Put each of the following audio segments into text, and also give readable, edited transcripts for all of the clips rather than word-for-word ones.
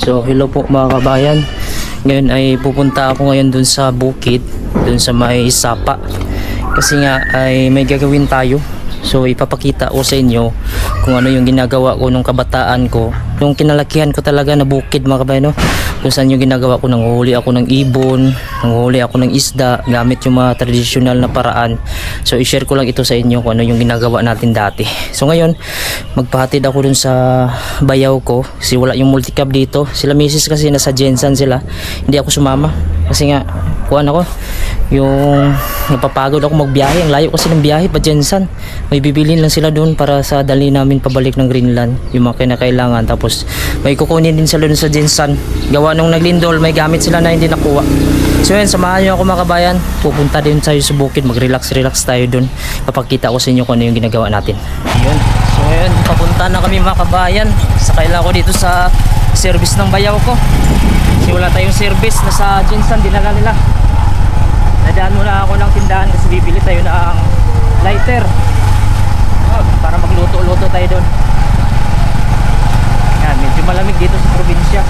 So hello po mga kabayan. Ngayon ay pupunta ako ngayon dun sa bukid, dun sa may sapa. Kasi nga ay may gagawin tayo. So ipapakita ko sa inyo kung ano yung ginagawa ko nung kabataan ko. Yung kinalakihan ko talaga na bukid mga kabayan, no? Kung saan yung ginagawa ko, nanguhuli ako ng ibon, nanguhuli ako ng isda gamit yung mga traditional na paraan. So i-share ko lang ito sa inyo kung ano yung ginagawa natin dati. So ngayon magpahatid ako dun sa bayaw ko kasi wala yung multicab dito. Sila misis kasi nasa Jensan sila, hindi ako sumama kasi nga kuhan ako, yung napapagod ako magbiyahe. Ang layo kasi ng biyahe pa Jensan. May bibilin lang sila dun para sa dali namin pabalik ng Greenland, yung mga kinakailangan. Tapos may kukunin din sila dun sa Jensan. Gawa nung naglindol, may gamit sila na hindi nakuha. So yun, samahan nyo ako mga kabayan. Pupunta din tayo sa bukid, mag-relax tayo dun. Papakita ko sa inyo kung ano yung ginagawa natin. Yun. So ngayon, papunta na kami mga kabayan. Sakay lang ako dito sa service ng bayaw ko. Kasi wala tayong service, nasa Jensan, dinala nila. Nadaan muna ako ng tindahan kasi bibili tayo ng lighter para magluto-luto tayo doon. Yan, medyo malamig dito sa probinsya.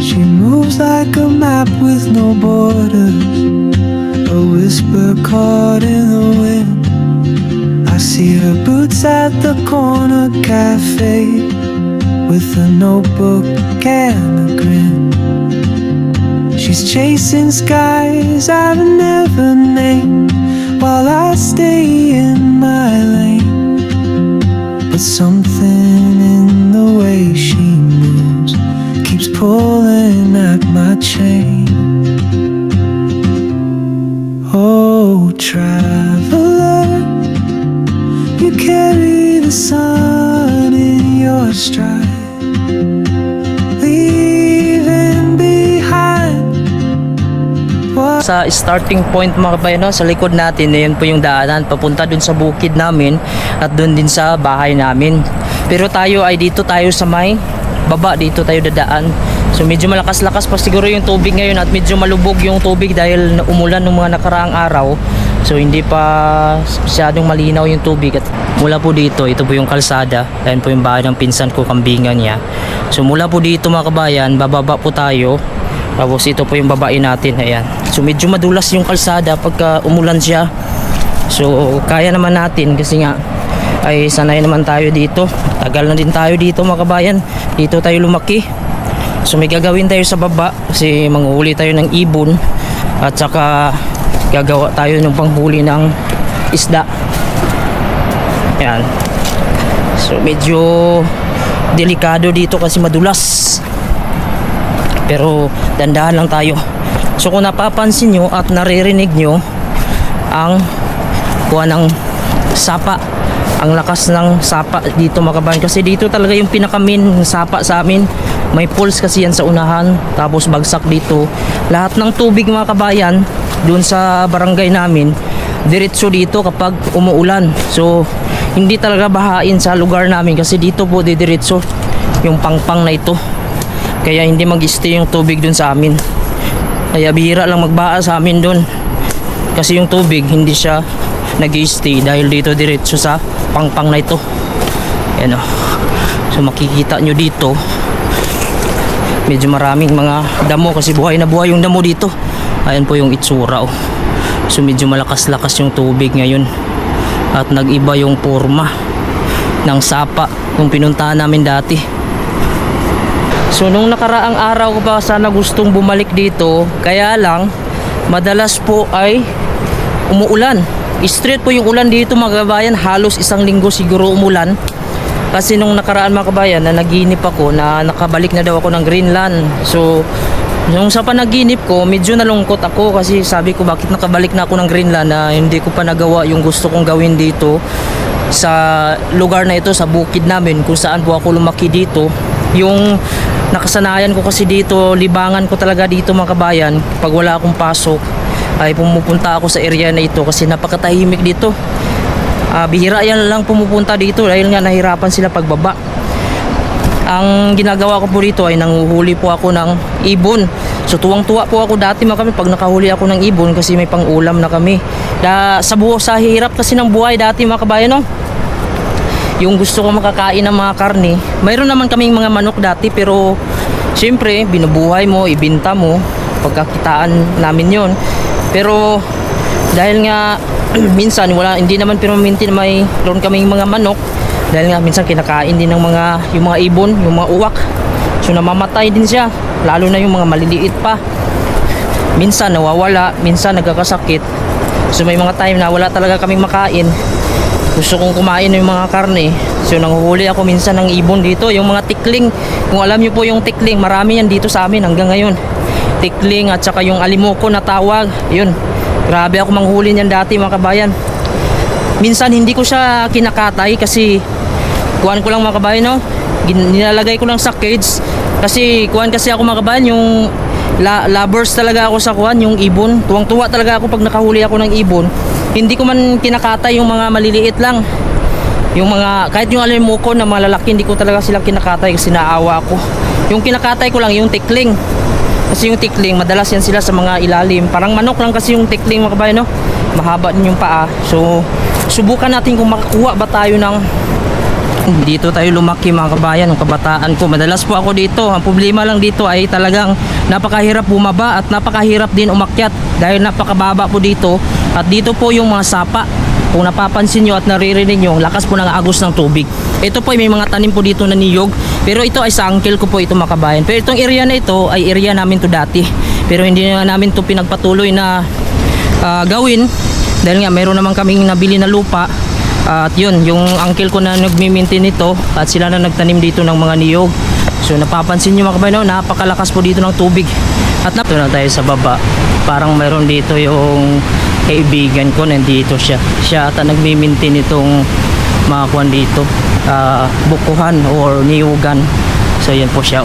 She moves like a map with no borders, a whisper caught in the wind. I see her boots at the corner cafe with a notebook and a grin. She's chasing skies I've never named while I stay in my lane. But something in the way she moves keeps pulling at my chain. Oh, traveler, you carry the sun in your stride, leaving behind what. Sa starting point mga kabayan, no, sa likod natin, yun po yung daanan papunta dun sa bukid namin at dun din sa bahay namin. Pero tayo ay dito tayo sa may baba, dito tayo dadaan. So medyo malakas-lakas pa siguro yung tubig ngayon at medyo malubog yung tubig dahil umulan ng mga nakaraang araw. So hindi pa masyadong malinaw yung tubig. At mula po dito, ito po yung kalsada. Ayan po yung bahay ng pinsan ko, kambingan niya. So mula po dito mga kabayan, bababa po tayo. Tapos ito po yung babae natin, ayan. So medyo madulas yung kalsada pagka umulan siya. So kaya naman natin kasi nga ay sanay naman tayo dito. Tagal na din tayo dito mga kabayan. Dito tayo lumaki. So may gagawin tayo sa baba kasi manghuli tayo ng ibon at saka gagawa tayo ng panghuli ng isda. Ayan. So medyo delikado dito kasi madulas. Pero dandahan lang tayo. So kung napapansin nyo at naririnig nyo ang kuha ng sapa, ang lakas ng sapa dito mga kabayan, kasi dito talaga yung pinakamin sapa sa amin. May pulse kasi yan sa unahan, tapos bagsak dito. Lahat ng tubig mga kabayan dun sa barangay namin diretso dito kapag umuulan. So hindi talaga bahain sa lugar namin kasi dito po didiretso yung pangpang na ito. Kaya hindi mag-stay yung tubig dun sa amin. Kaya bihira lang magbaha sa amin dun kasi yung tubig hindi siya nag-stay dahil dito diretso sa pangpang na ito. Ayan o. So makikita nyo dito medyo maraming mga damo kasi buhay na buhay yung damo dito. Ayan po yung itsura oh. So medyo malakas-lakas yung tubig ngayon at nag-iba yung forma ng sapa kung pinuntahan namin dati. So nung nakaraang araw ko pa sana gustong bumalik dito, kaya lang madalas po ay umuulan. Straight po yung ulan dito mga kabayan, halos isang linggo siguro umulan. Kasi nung nakaraan mga kabayan na naginip ako na nakabalik na daw ako ng Greenland. So nung sa panaginip ko medyo nalungkot ako kasi sabi ko bakit nakabalik na ako ng Greenland na hindi ko pa nagawa yung gusto kong gawin dito sa lugar na ito, sa bukid namin kung saan po ako lumaki dito. Yung nakasanayan ko kasi dito, libangan ko talaga dito mga kabayan. Pag wala akong pasok ay pumupunta ako sa area na ito kasi napakatahimik dito. Bihira yan lang pumupunta dito dahil nga nahirapan sila pagbaba. ang ginagawa ko po dito ay nanguhuli po ako ng ibon. So tuwang-tuwa po ako dati mga kami pag nakahuli ako ng ibon kasi may pang-ulam na kami. Sa hirap kasi ng buhay dati mga kabayan, no? Yung gusto ko makakain ng mga karne, mayroon naman kaming mga manok dati pero siyempre binubuhay mo, ibinta mo, pagkakitaan namin yon. Pero dahil nga minsan hindi naman permanente na mayroon kaming mga manok, dahil nga minsan kinakain din ng yung mga ibon, yung mga uwak. So namamatay din siya, lalo na yung mga maliliit pa. Minsan nawawala, minsan nagkakasakit. So may mga time na wala talaga kaming makain. Gusto kong kumain ng mga karne. So nanghuhuli ako minsan ng ibon dito, yung mga tikling. Kung alam niyo po yung tikling, marami yan dito sa amin hanggang ngayon. Tikling at saka yung alimoko na tawag, yun. Grabe ako manghuli niyan dati mga kabayan. Minsan hindi ko siya kinakatay kasi kuhan ko lang mga kabayan, no? Nilalagay ko lang sa cage kasi kuhan kasi ako mga kabayan, yung lovers talaga ako sa kuhan, yung ibon. Tuwang-tuwa talaga ako pag nakahuli ako ng ibon. Hindi ko man kinakatay yung mga maliliit lang. Yung mga, kahit yung alimoko na mga lalaki, hindi ko talaga sila kinakatay kasi naawa ako. Yung kinakatay ko lang yung tikling. Kasi yung tikling, madalas yan sila sa mga ilalim. Parang manok lang kasi yung tikling mga kabayan, no? Mahaba din yung paa. So subukan natin kung makakuha ba tayo ng, dito tayo lumaki mga kabayan, ng kabataan ko. Madalas po ako dito. Ang problema lang dito ay talagang napakahirap bumaba at napakahirap din umakyat dahil napakababa po dito. At dito po yung mga sapa. Kung napapansin nyo at naririnig nyo, lakas po ng agos ng tubig. Ito po ay may mga tanim po dito na niyog. Pero ito ay sa uncle ko po ito mga kabayan. Pero itong area na ito ay area namin to dati. Pero hindi na namin to pinagpatuloy na gawin. Dahil nga mayroon naman kaming nabili na lupa. At yun, yung uncle ko na nagmi-maintain nito at sila na nagtanim dito ng mga niyog. So napapansin nyo mga kabayan, napakalakas po dito ng tubig. At ito na tayo sa baba. Parang mayroon dito yung kaibigan ko, nandito siya. Siya ata nagmi-maintain itong mga kuwan dito, bukuhan or niyugan. So yan po siya.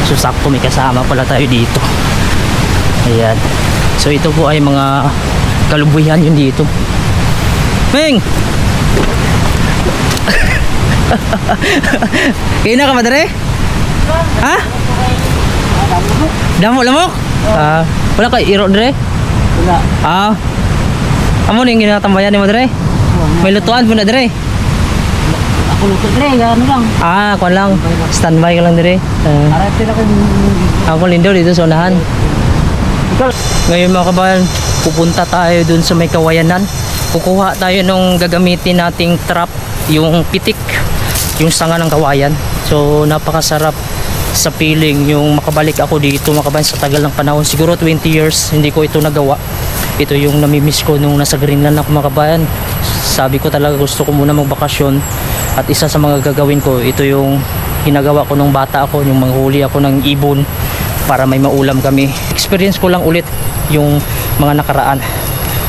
So sakto may kasama pala tayo dito. Ayan. So ito po ay mga kalubuyan yun dito. Ming! Kaya na ka madare? Ha? Damo lamok? Wala ka iro dre? Wala. Amo ning ginatambayan ni madare? May lutuan po na dre? Ako luto dre, ano lang. Kuan lang. Standby ka lang dre. Arate na ko. Ako lindo dito sa unahan. Ngayon mga kabayan, pupunta tayo dun sa may kawayanan. Kukuha tayo nung gagamitin nating trap, yung pitik, yung sanga ng kawayan. So napakasarap sa feeling yung makabalik ako dito mga kabayan sa tagal ng panahon. Siguro 20 years hindi ko ito nagawa. Ito yung namimiss ko nung nasa Greenland ako mga kabayan. Sabi ko talaga gusto ko muna magbakasyon at isa sa mga gagawin ko, ito yung ginagawa ko nung bata ako, yung manghuli ako ng ibon para may maulam kami. Experience ko lang ulit yung mga nakaraan.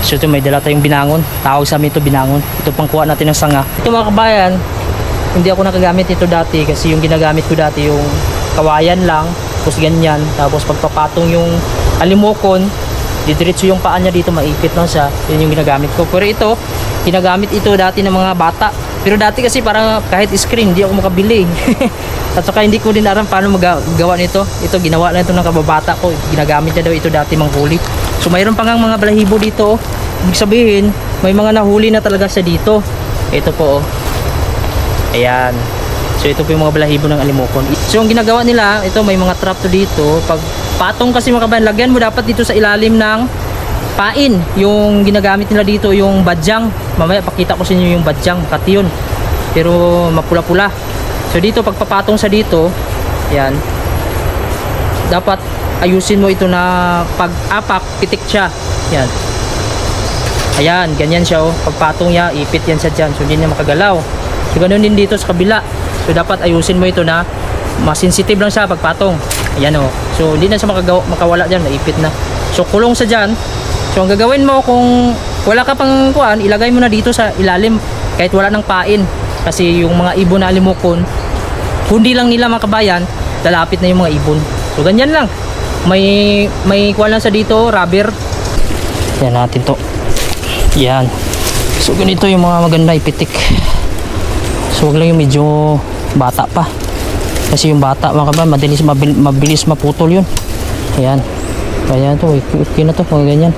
So ito may dala tayong binangon. Tawag sa amin ito binangon. Ito pang kuha natin ng sanga. Ito mga kabayan, hindi ako nakagamit ito dati kasi yung ginagamit ko dati yung kawayan lang, tapos ganyan, tapos pagpapatong yung alimokon, didiretso yung paa niya dito, maipit lang siya. Yun yung ginagamit ko. Pero ito, ginagamit ito dati ng mga bata. Pero dati kasi parang kahit screen, hindi ako makabili. At saka hindi ko din alam paano magawa nito. Ito, ginawa lang ito ng kababata ko. Ginagamit niya daw ito dati manghuli. So mayroon pa ngang mga balahibo dito. Ibig sabihin, may mga nahuli na talaga siya dito. Ito po, ayan. So ito po yung mga balahibo ng alimokon. So yung ginagawa nila, ito may mga trap to dito. Pag patong kasi mga kabayan, lagyan mo dapat dito sa ilalim ng pain. Yung ginagamit nila dito, yung badyang. Mamaya pakita ko sa inyo yung badyang, makati yun. Pero mapula-pula. So dito, pagpapatong sa dito, yan. Dapat ayusin mo ito na pag-apak, pitik siya. Yan. Ayan, ganyan siya oh. Pagpatong niya, ipit yan siya dyan. So hindi niya makagalaw. So ganoon din dito sa kabila. So dapat ayusin mo ito na mas sensitive lang siya pagpatong. Ayan oh. So hindi na siya makawala dyan, naipit na. So kulong sa dyan. So ang gagawin mo kung wala ka pang kuan, ilagay mo na dito sa ilalim kahit wala ng pain. Kasi yung mga ibon na alimokon, kundi lang nila mga kabayan, lalapit na yung mga ibon. So ganyan lang. May kuan lang sa dito, rubber. Yan natin to. Yan. So ganito yung mga maganda ipitik. So wag lang yung medyo bata pa. Kasi yung bata mga kabayan, mabilis maputol yun. Ayan. Kaya to, okay na to, mga ganyan.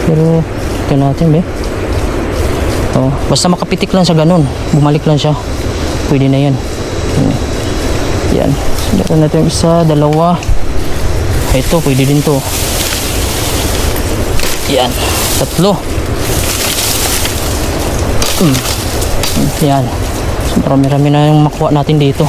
Pero, ito natin, be. Oh, basta makapitik lang sa ganun. Bumalik lang siya. Pwede na yan. Yan. Meron natin yung isa, dalawa. Ito, pwede din to. Yan. Tatlo. Yan. So, marami-rami na yung makuha natin dito.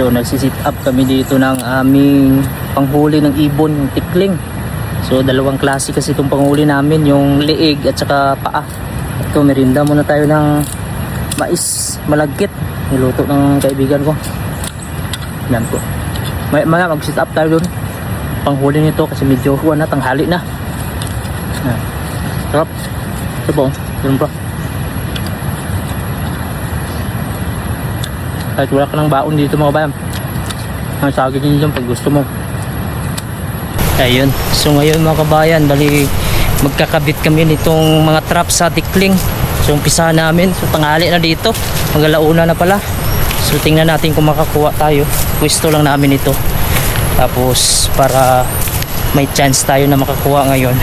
So nagsisit up kami dito ng aming panghuli ng ibon, yung tikling. So dalawang klase kasi itong panghuli namin, yung liig at saka paa. Ito, merinda muna tayo ng mais malagkit, niluto ng kaibigan ko. Yan po. Maya mag-sit up tayo dun panghuli nito kasi medyo na, tanghali na. Yan. Sarap. Ito po, yun po. Kahit wala ka ng baon dito mga bayan, ang saging din dyan pag gusto mo. Ayun, so ngayon mga kabayan, bali magkakabit kami nitong mga trap sa tikling. So umpisa namin, so tanghali na dito, mag-alauna na pala. So tingnan natin kung makakuha tayo. Pwesto lang namin ito, tapos para may chance tayo na makakuha ngayon.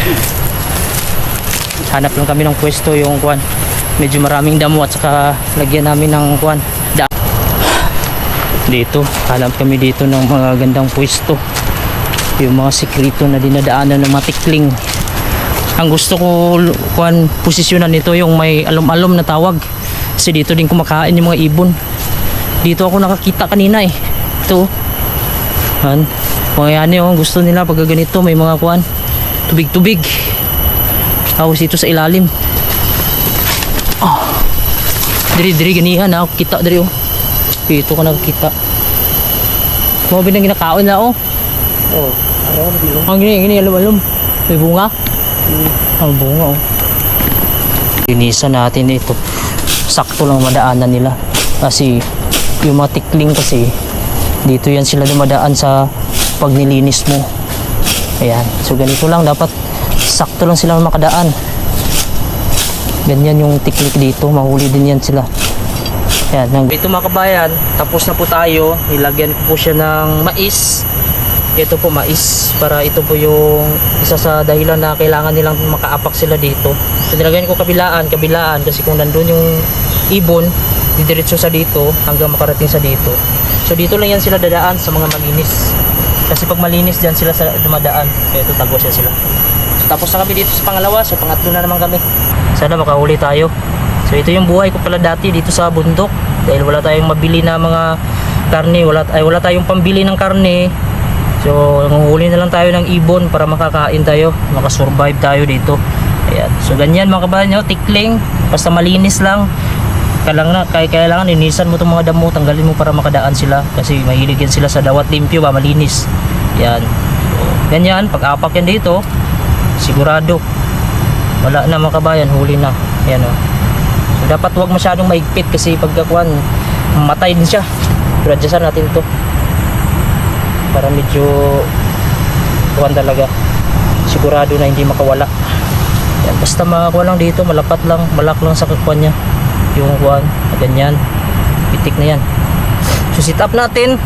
Hanap lang kami ng pwesto, yung kuan medyo maraming damo at saka lagyan namin ng kuan dito. Hanap kami dito ng mga gandang pwesto, yung mga sekreto na dinadaanan ng mga tikling. Ang gusto ko kuan posisyonan nito yung may alom-alom na tawag, kasi dito din kumakain yung mga ibon. Dito ako nakakita kanina eh. Ito mga yan yung gusto nila pag ganito, may mga kuan tubig-tubig. Tapos dito sa ilalim, diri ganihan na kita diri oh. Dito ka nakakita. Mga binang ginakaon na oh. Oo. Ang gini alum-alum. May bunga. Ang bunga oh. Linisan natin ito. Sakto lang madaanan nila. Kasi yung mga tikling kasi dito yan sila dumadaan sa pag nilinis mo. Ayan. So ganito lang, dapat sakto lang sila makadaan. Ganyan yung tiklik dito. Mahuli din yan sila. Ayan, ito mga kabayan, tapos na po tayo. Nilagyan ko po siya ng mais. Ito po mais, para ito po yung isa sa dahilan na kailangan nilang makaapak sila dito. So nilagyan ko kabilaan kasi kung nandun yung ibon, didiretso sa dito hanggang makarating sa dito. So dito lang yan sila dadaan sa mga malinis. Kasi pag malinis dyan sila sa dumadaan, kaya ito tagos yan sila. So tapos na kami dito sa pangalawa, so pangatlo na naman kami. Sana makahuli tayo. So ito yung buhay ko pala dati dito sa bundok, dahil wala tayong mabili na mga karne, wala tayong pambili ng karne. So nanguhuli na lang tayo ng ibon para makakain tayo, makasurvive tayo dito. Ayan. So ganyan mga kabayan, tikling, basta malinis lang. Kailangan inisan mo itong mga damo, tanggalin mo para makadaan sila, kasi mahilig yan sila sa dawat limpyo ba, malinis. Yan. So, ganyan, pag-apak yan dito, sigurado wala na mga kabayan, huli na. Ayan o. So, dapat huwag masyadong maigpit kasi pagkakuan, matay din siya. Pero adjustan natin ito para medyo kuan talaga, sigurado na hindi makawala. Yan, basta makakuha lang dito, malapat lang, malak lang sa kakuan niya yung kuan, ganyan, pitik na yan. So sit up natin,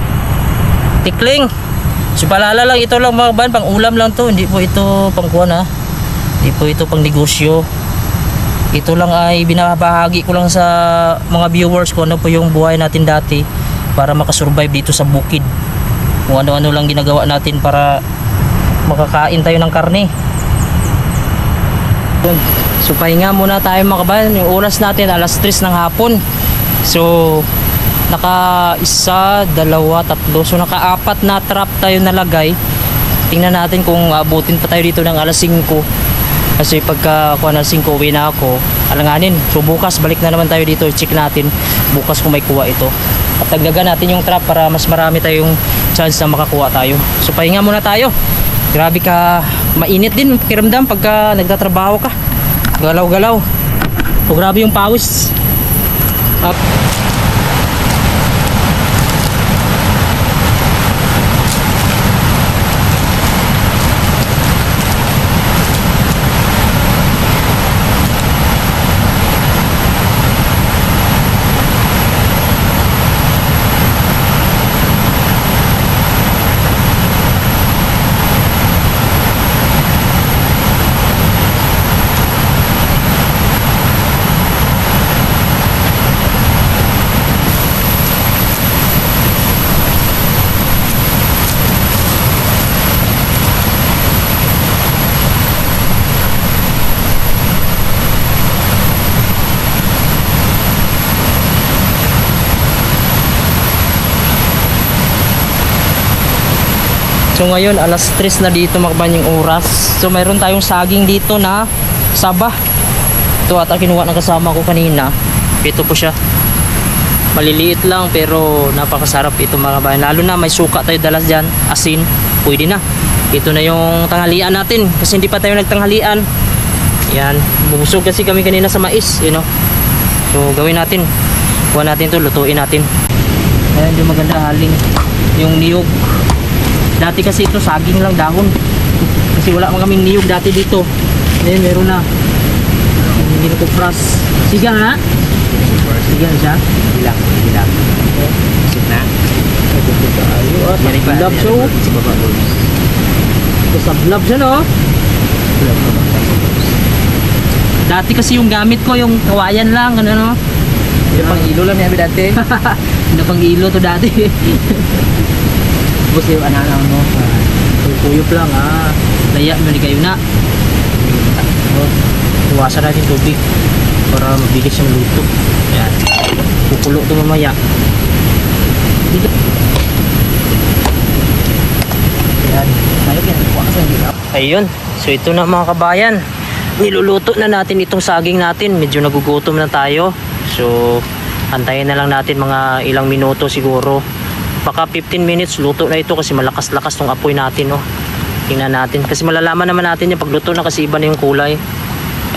tikling. So palala lang, ito lang mga kabayan, pang ulam lang to, hindi po ito pang kuan ha, hindi po ito pang negosyo. Ito lang ay binabahagi ko lang sa mga viewers ko ano po yung buhay natin dati para makasurvive dito sa bukid, kung ano-ano lang ginagawa natin para makakain tayo ng karne. So pahinga muna tayo mga kabayan. Yung oras natin alas 3 ng hapon. So naka isa, dalawa, tatlo, so naka 4 na trap tayo nalagay. Tingnan natin kung abutin pa tayo dito ng alas 5, kasi pagka kuha na 5 uwi na ako, alanganin. So bukas balik na naman tayo dito, check natin bukas kung may kuha ito, at dagdagan natin yung trap para mas marami tayong chance na makakuha tayo. So pahinga muna tayo. Grabe ka, mainit din pakiramdam pagka nagtatrabaho ka, galaw-galaw. So grabe yung pawis. Up. So ngayon alas 3 na dito mga kabayan yung oras. So mayroon tayong saging dito na saba. Ito ata kinuha ng kasama ko kanina. Ito po siya. Maliliit lang pero napakasarap ito mga kabayan. Lalo na may suka tayo dalas dyan, asin, pwede na. Ito na yung tanghalian natin kasi hindi pa tayo nagtanghalian. Yan, bubusog kasi kami kanina sa mais, you know. So gawin natin. Kuha natin to, lutuin natin. Ayan yung maganda haling yung niyog. Dati kasi ito saging lang dahon. Kasi wala mga kaming niyog dati dito. Ngayon meron na. Hindi na kupras. Siga nga. Siga siya. Bilang. Sip na. Yan yung love show. Ito sa love siya no. Dati kasi yung gamit ko yung kawayan lang. Ano no. Yung pang ilo lang niya dati. Hindi pang ilo to dati. Tapos yung anak mo. Kuyop lang Laya mo kayo na. Iwasan natin tubig para mabilis yung luto. Yan. Pupulo ito mamaya. Dito. Yan. Sayok yan. Kuha ka sa hindi. Ayun. So ito na mga kabayan. Niluluto na natin itong saging natin. Medyo nagugutom na tayo. So antayin na lang natin mga ilang minuto siguro. Baka 15 minutes luto na ito kasi malakas-lakas tong apoy natin tingnan natin kasi malalaman naman natin yung pagluto na kasi iba na yung kulay.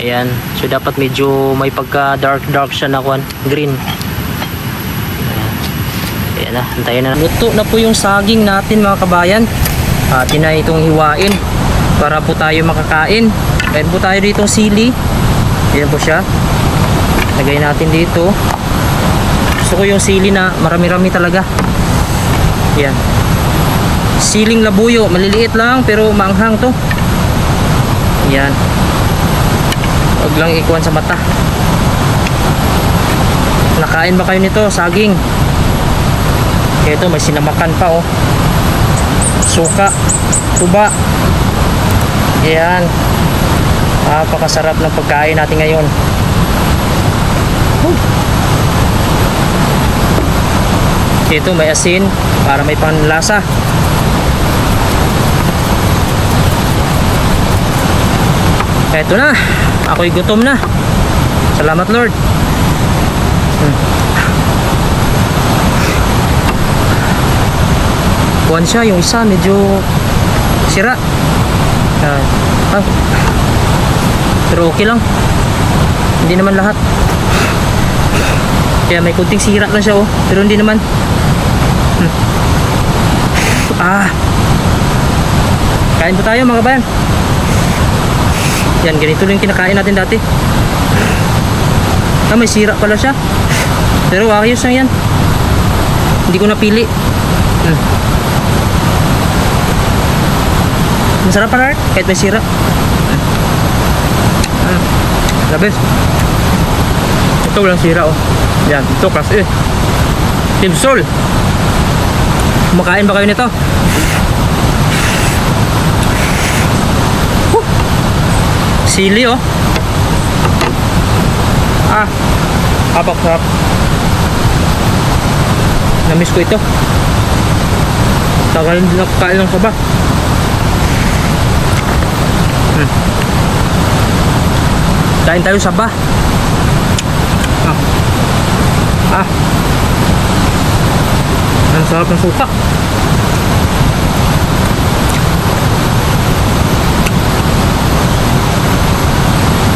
Ayan, so dapat medyo may pagka dark siya na green. Ayan na, antayin na. Luto na po yung saging natin mga kabayan. Atin na itong hiwain para po tayo makakain. Kain po tayo dito sili. Ayan po siya. Lagay natin dito. Gusto ko yung sili na marami-rami talaga. Yan. Siling labuyo, maliliit lang pero maanghang to. Yan. Huwag lang ikuhan sa mata. Nakain ba kayo nito? Saging. Ito may sinamakan pa Suka, tuba. Yan. Napakasarap ng pagkain natin ngayon. Ito may asin para may panlasa. Ito na. Ako'y gutom na. Salamat Lord. Kuwan siya. Yung isa medyo sira. Pero okay lang. Hindi naman lahat. Kaya may kunting sira lang siya pero hindi naman. Kain po tayo mga kabayan. Yan, ganito lang kinakain natin dati. May sira pala siya. Pero ayos lang yan. Hindi ko napili. Masarap pala kahit may sira. Labis. Ito walang sira Yan, ito kasi Timsol. Kumakain ba kayo nito? Sili Sarap. Namiss ko ito. Tagal na kakain ng saba. Kain tayo saba. Ang sarap ng suka.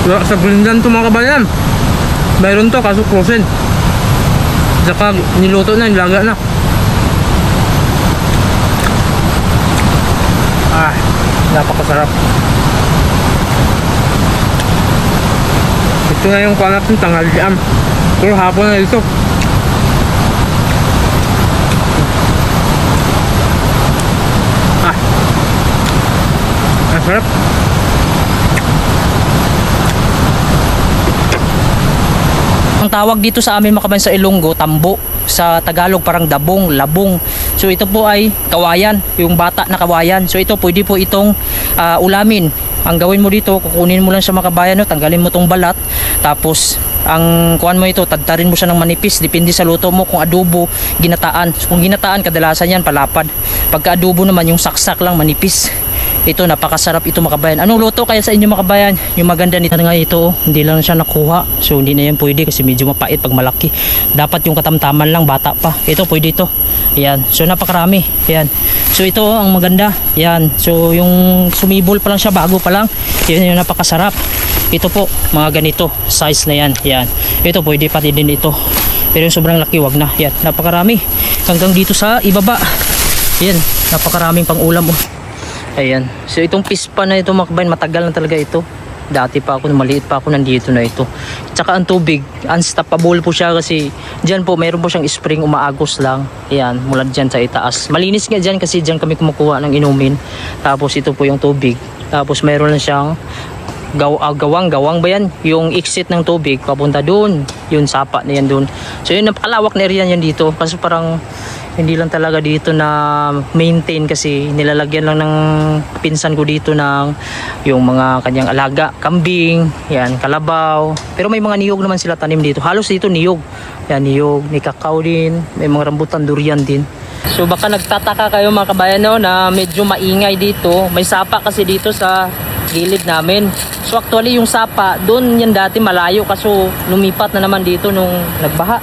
Sa Glindan to mga kabayan. Mayroon to kaso frozen. Saka niluto na, nilaga na. Napakasarap. Ito na yung panap ng tanghalian. Pero hapon na ito. Ang sarap. Ang tawag dito sa amin mga kabayan sa Ilonggo, tambo. Sa Tagalog parang dabong, labong. So ito po ay kawayan, yung bata na kawayan. So ito pwede po itong ulamin. Ang gawin mo dito, kukunin mo lang sa mga kabayan, tanggalin mo tong balat. Tapos ang kuan mo ito, tadtarin mo siya ng manipis. Depende sa luto mo kung adobo, ginataan. So, kung ginataan, kadalasan yan palapad. Pagka adobo naman yung saksak lang manipis. Ito napakasarap ito mga kabayan. Anong luto kaya sa inyo mga kabayan? Yung maganda nito nga ito, hindi lang siya nakuha. So hindi na yan pwede kasi medyo mapait pag malaki. Dapat yung katamtaman lang, bata pa. Ito pwede ito. Ayan. So napakarami. Ayan. So ito ang maganda. Ayan. So yung sumibol pa lang siya, bago pa lang. Yan yung napakasarap. Ito po, mga ganito. Size na yan. Ayan. Ito pwede pati din ito. Pero yung sobrang laki, wag na. Ayan. Napakarami. Hanggang dito sa ibaba. Ayan. Napakaraming pang ulam. Oh. Ayan. So itong pispa na ito mga kabayan, matagal na talaga ito. Dati pa ako, maliit pa ako, nandito na ito. Tsaka ang tubig, unstoppable po siya kasi dyan po, mayroon po siyang spring, umaagos lang. Ayan, mula dyan sa itaas. Malinis nga dyan kasi dyan kami kumukuha ng inumin. Tapos ito po yung tubig. Tapos mayroon lang siyang gawang ba yan? Yung exit ng tubig, papunta doon. Yung sapa na yan doon. So yun, napakalawak na area yan dito. Kasi parang hindi lang talaga dito na maintain kasi nilalagyan lang ng pinsan ko dito ng yung mga kanyang alaga, kambing, yan, kalabaw. Pero may mga niyog naman sila tanim dito. Halos dito niyog. Yan, niyog, may kakao din, may mga rambutan, durian din. So baka nagtataka kayo mga kabayan no, na medyo maingay dito. May sapa kasi dito sa gilid namin. So actually yung sapa, doon yan dati malayo kaso lumipat na naman dito nung nagbaha.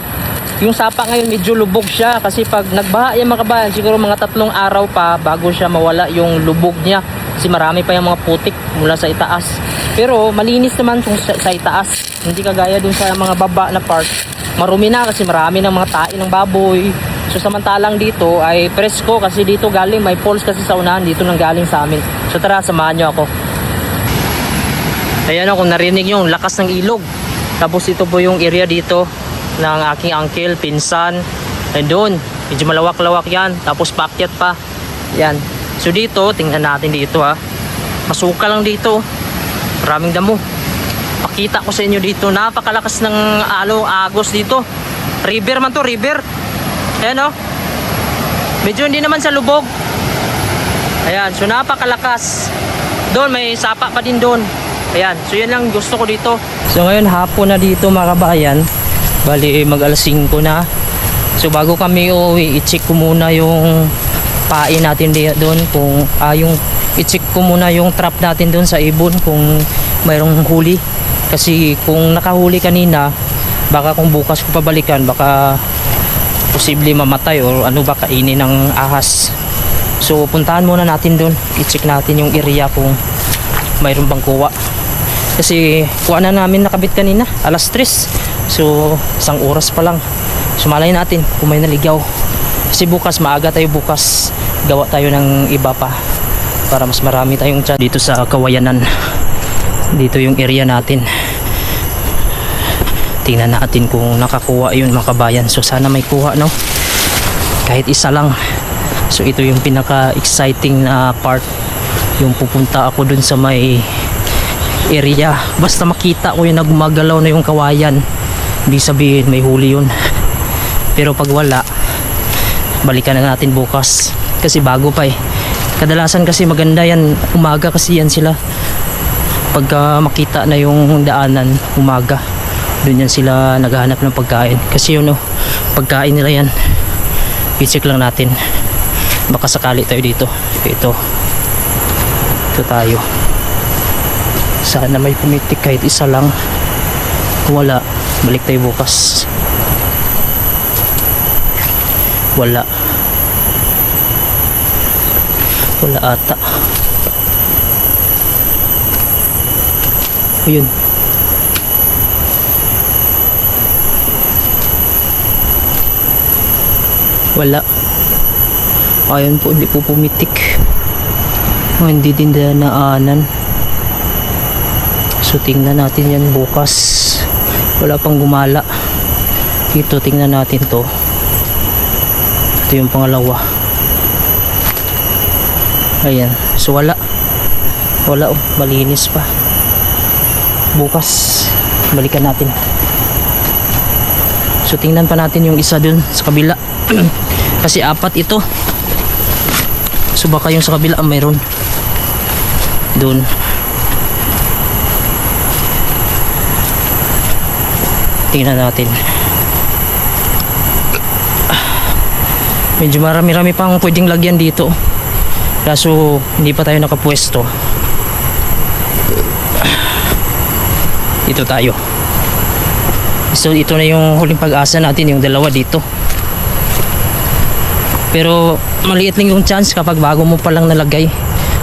Yung sapa ngayon medyo lubog siya kasi pag nagbaha yan mga kabayan, siguro mga 3 araw pa bago siya mawala yung lubog niya kasi marami pa yung mga putik mula sa itaas. Pero malinis naman kung sa itaas, hindi kagaya dun sa mga baba na part. Marumi na kasi marami ng mga tae ng baboy. So samantalang dito ay presko kasi dito galing, may falls kasi sa unahan, dito nang galing sa amin. So tara, samahan nyo ako. Ayan o, kung narinig yung lakas ng ilog. Tapos ito po yung area dito ng aking uncle, pinsan. And doon, medyo malawak-lawak yan. Tapos paakyat pa. Yan. So dito, tingnan natin dito ha. Masuka lang dito. Maraming damo. Pakita ko sa inyo dito. Napakalakas ng agos dito. River man to, river. Ayan o. Medyo hindi naman sa lubog. Ayan, so napakalakas. Doon, may sapa pa din doon. Ayan, so yan lang gusto ko dito. So ngayon hapon na dito mga kabayan. Bali mag alas 5 na. So bago kami uuwi, i-check ko muna yung pain natin doon kung yung i-check ko muna yung trap natin doon sa ibon kung mayroong huli. Kasi kung nakahuli kanina, baka kung bukas ko pabalikan, baka posible mamatay or ano ba kainin ng ahas. So puntahan muna natin doon, i-check natin yung area kung mayroon bang kuha. Kasi kuha na namin nakabit kanina, alas 3. So, 1 oras pa lang. So, malay natin kung may naligaw. Kasi bukas, maaga tayo bukas. Gawa tayo ng iba pa. Para mas marami tayong tiyan dito sa Kawayanan. Dito yung area natin. Tingnan natin kung nakakuha yun mga kabayan. So, sana may kuha, no? Kahit isa lang. So, ito yung pinaka-exciting na part. Yung pupunta ako dun sa may area. Basta makita ko yung nagmagalaw na yung kawayan. Hindi sabihin may huli yun. Pero pag wala, balikan na natin bukas kasi bago pa eh. Kadalasan kasi maganda yan umaga kasi yan sila. Pagka makita na yung daanan umaga, doon yan sila naghahanap ng pagkain. Kasi yun pagkain nila yan. I-check lang natin. Baka sakali tayo dito. Ito tayo. Sana may pumitik kahit isa lang. Kung wala, balik tayo bukas. Wala ata. Ayun. Wala. Ayun po, hindi po pumitik. Hindi din dinaanan. So tingnan natin yan bukas. Wala pang gumala. Dito tingnan natin to. Ito yung pangalawa. Ayan. So wala. Malinis pa. Bukas balikan natin. So tingnan pa natin yung isa dun sa kabila. Kasi 4 ito. So baka yung sa kabila mayroon. Dun. Tingnan natin. Medyo marami-rami pang pwedeng lagyan dito. Kaso hindi pa tayo nakapwesto. Dito tayo. So ito na yung huling pag-asa natin, yung dalawa dito. Pero maliit lang yung chance kapag bago mo palang nalagay.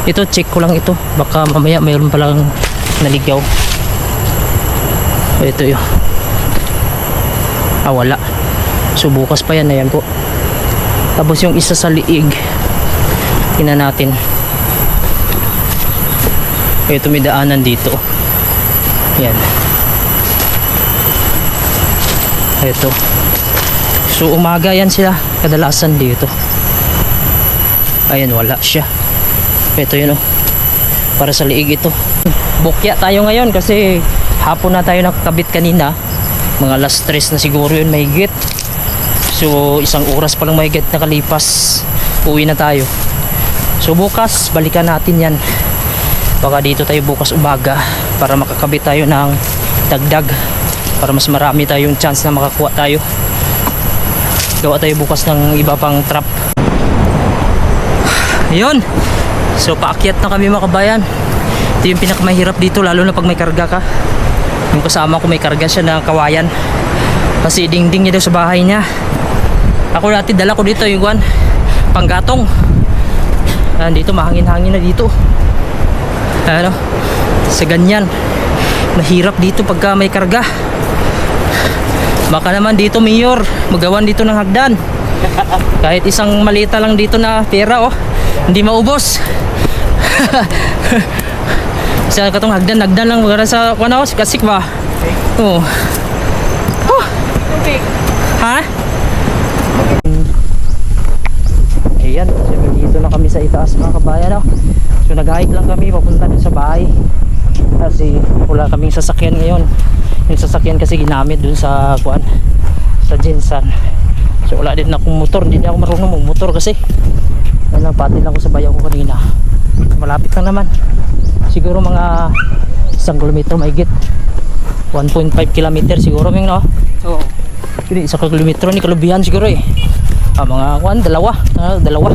Ito, check ko lang ito. Baka mamaya mayroon palang naligaw. Ito yun. Wala. So bukas pa yan. Ayan po. Tapos yung isa sa liig. Tingnan natin. Ito may daanan dito. Yan. Ito. So umaga yan sila. Kadalasan dito. Ayan, wala siya. Ito yun, oh. Para sa liig ito. Bukya tayo ngayon kasi hapon na tayo nakakabit kanina. Mga alas 3 na siguro yun, mahigit. So isang oras pa lang mahigit nakalipas. Uwi na tayo. So bukas balikan natin yan. Baka dito tayo bukas umaga para makakabit tayo ng dagdag, para mas marami tayong chance na makakuha tayo. Gawa tayo bukas ng iba pang trap. Yun. So paakyat na kami mga kabayan. Ito yung pinakamahirap dito, lalo na pag may karga ka. Yung kasama ko may karga siya na kawayan. Kasi dingding niya daw sa bahay niya. Ako dati dala ko dito yung panggatong. Dito mahangin-hangin na dito. Ano? Sa ganyan. Mahirap dito pagka may karga. Baka naman dito mayor, magawan dito ng hagdan. Kahit isang malita lang dito na pera, oh. Hindi maubos. Sa katong hagdan lang para sa ano, kasik ba? Oh. Oh. Ha? Ayan, so dito na kami sa itaas mga kabayan, oh. So nag-hike lang kami papunta dun sa bahay. Kasi wala kaming sasakyan ngayon. Yung sasakyan kasi ginamit dun sa sa Jensan. So wala din akong motor, hindi ako marunong magmotor kasi. Ano, pati lang ako sa bayaw ko kanina. Malapit lang naman. Siguro mga 1 kilometro mahigit. 1.5 kilometer siguro ming, no? Oo. Hindi, 1 kilometro ni kalubihan siguro eh. Mga dalawa.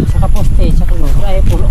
Saka poste, saka no. Ay, pulo.